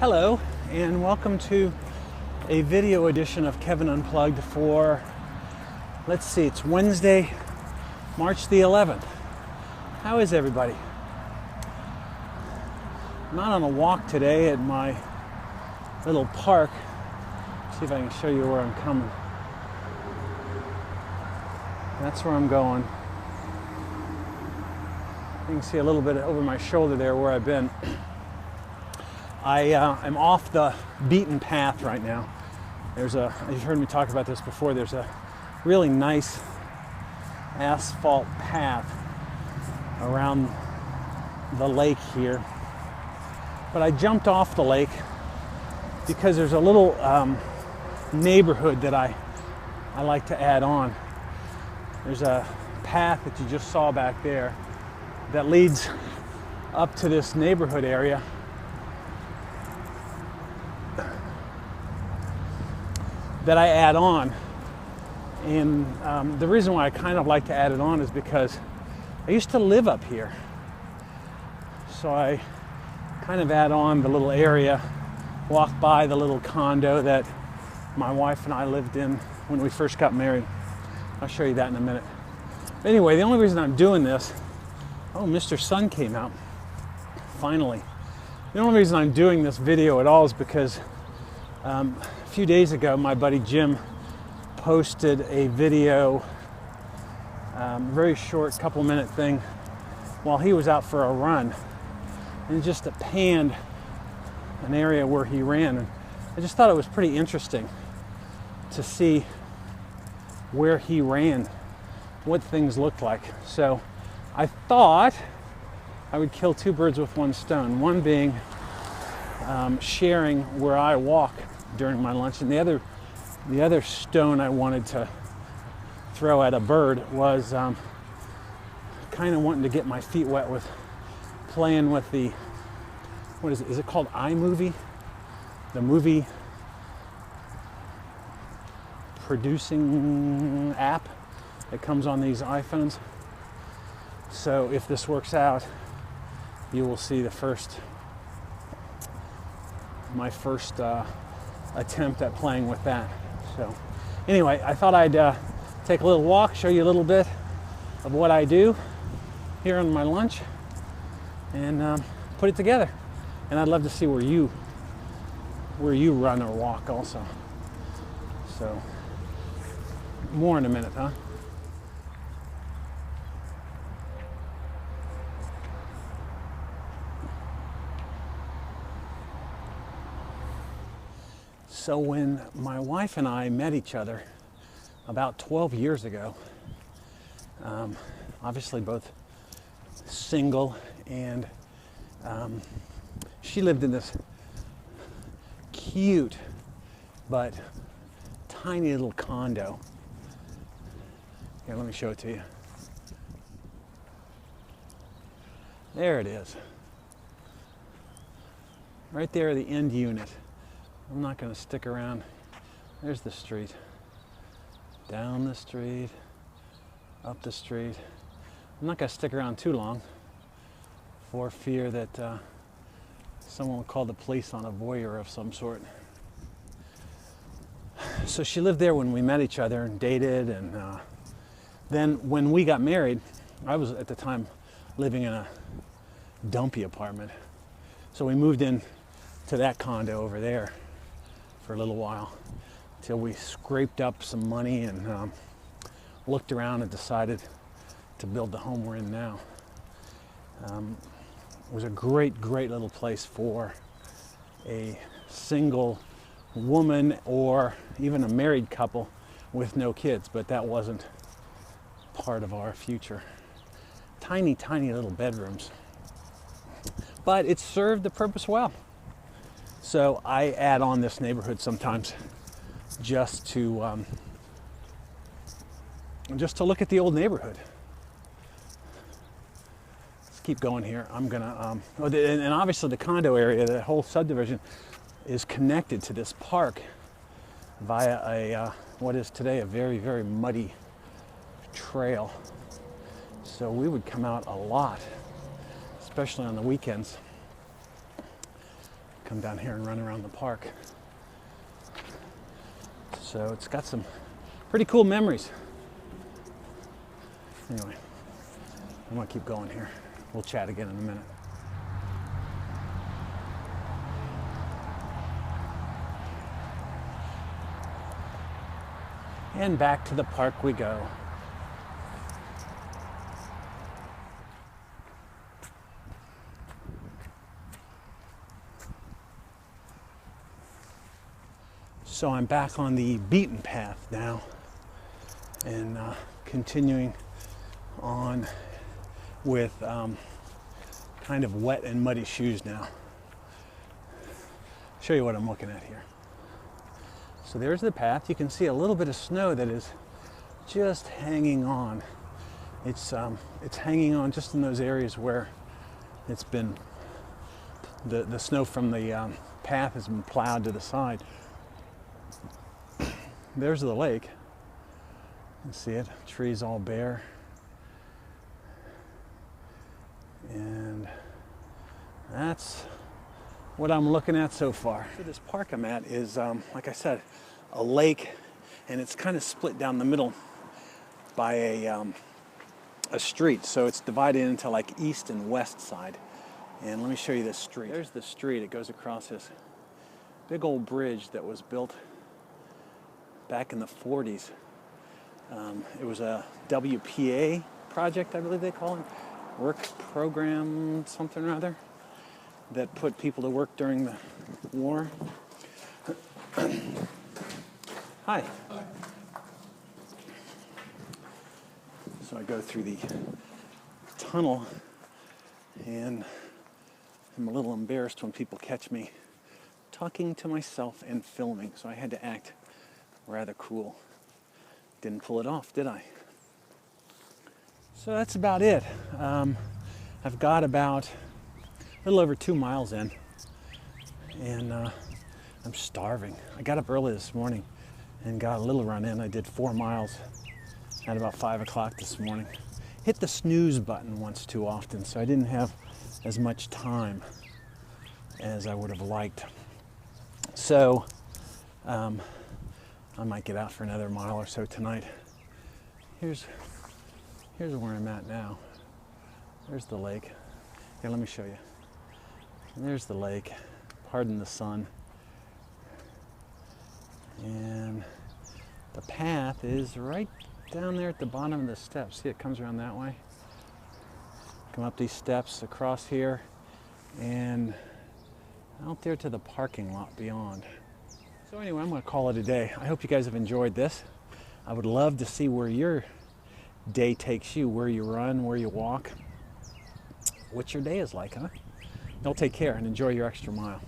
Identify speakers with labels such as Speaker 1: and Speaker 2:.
Speaker 1: Hello, and welcome to a video edition of Kevin Unplugged for, let's see, it's Wednesday, March the 11th. How is everybody? I'm not on a walk today at my little park. See if I can show you where I'm coming. That's where I'm going. You can see a little bit over my shoulder there where I've been. I'm off the beaten path right now. You've heard me talk about this before, there's a really nice asphalt path around the lake here. But I jumped off the lake because there's a little neighborhood that I like to add on. There's a path that you just saw back there that leads up to this neighborhood area. That I add on, and the reason why I kind of like to add it on is because I used to live up here, so I kind of add on the little area, walk by the little condo that my wife and I lived in when we first got married. I'll show you that in a minute. Anyway, the only reason I'm doing this, Mr. Sun came out, finally. The only reason I'm doing this video at all is because a few days ago, my buddy Jim posted a video, very short, couple-minute thing, while he was out for a run, and just it panned an area where he ran. And I just thought it was pretty interesting to see where he ran, what things looked like. So I thought I would kill two birds with one stone. One being sharing where I walk during my lunch, and the other stone I wanted to throw at a bird was kind of wanting to get my feet wet with playing with the, what is it? Is it called iMovie? The movie producing app that comes on these iPhones. So if this works out, you will see my first attempt at playing with that. So anyway, I thought I'd take a little walk, show you a little bit of what I do here on my lunch, and put it together. And I'd love to see where you run or walk also. So more in a minute, huh? So when my wife and I met each other about 12 years ago, obviously both single, and she lived in this cute but tiny little condo. Here, let me show it to you. There it is. Right there, the end unit. I'm not going to stick around. There's the street. Down the street, up the street. I'm not going to stick around too long for fear that someone will call the police on a voyeur of some sort. So she lived there when we met each other and dated, and then when we got married, I was at the time living in a dumpy apartment. So we moved in to that condo over there for a little while till we scraped up some money and looked around and decided to build the home we're in now. It was a great little place for a single woman or even a married couple with no kids, but that wasn't part of our future. Tiny little bedrooms. But it served the purpose well. So I add on this neighborhood sometimes just to look at the old neighborhood. Let's keep going here. I'm gonna, and obviously the condo area, the whole subdivision, is connected to this park via a what is today a very muddy trail. So we would come out a lot, especially on the weekends, come down here and run around the park. So it's got some pretty cool memories. Anyway, I'm gonna keep going here. We'll chat again in a minute. And back to the park we go. So I'm back on the beaten path now and continuing on with kind of wet and muddy shoes now. Show you what I'm looking at here. So there's the path. You can see a little bit of snow that is just hanging on. It's hanging on just in those areas where it's been, the snow from the path has been plowed to the side. There's the lake. You can see it, trees all bare. And that's what I'm looking at so far. So this park I'm at is, like I said, a lake, and it's kind of split down the middle by a street. So it's divided into like east and west side. And let me show you this street. There's the street. It goes across this big old bridge that was built back in the 40s. It was a WPA project, I believe they call it. Work program, something or other, that put people to work during the war. Hi. Hi. So I go through the tunnel, and I'm a little embarrassed when people catch me talking to myself and filming, so I had to act rather cool. Didn't pull it off, did I? So that's about it. I've got about a little over 2 miles in, and I'm starving. I got up early this morning and got a little run in. I did 4 miles at about 5 o'clock this morning. Hit the snooze button once too often, so I didn't have as much time as I would have liked. So I might get out for another mile or so tonight. Here's where I'm at now. There's the lake. Here, let me show you. There's the lake. Pardon the sun. And the path is right down there at the bottom of the steps. See, it comes around that way. Come up these steps, across here, and out there to the parking lot beyond. So anyway, I'm going to call it a day. I hope you guys have enjoyed this. I would love to see where your day takes you, where you run, where you walk, what your day is like, huh? Y'all take care and enjoy your extra mile.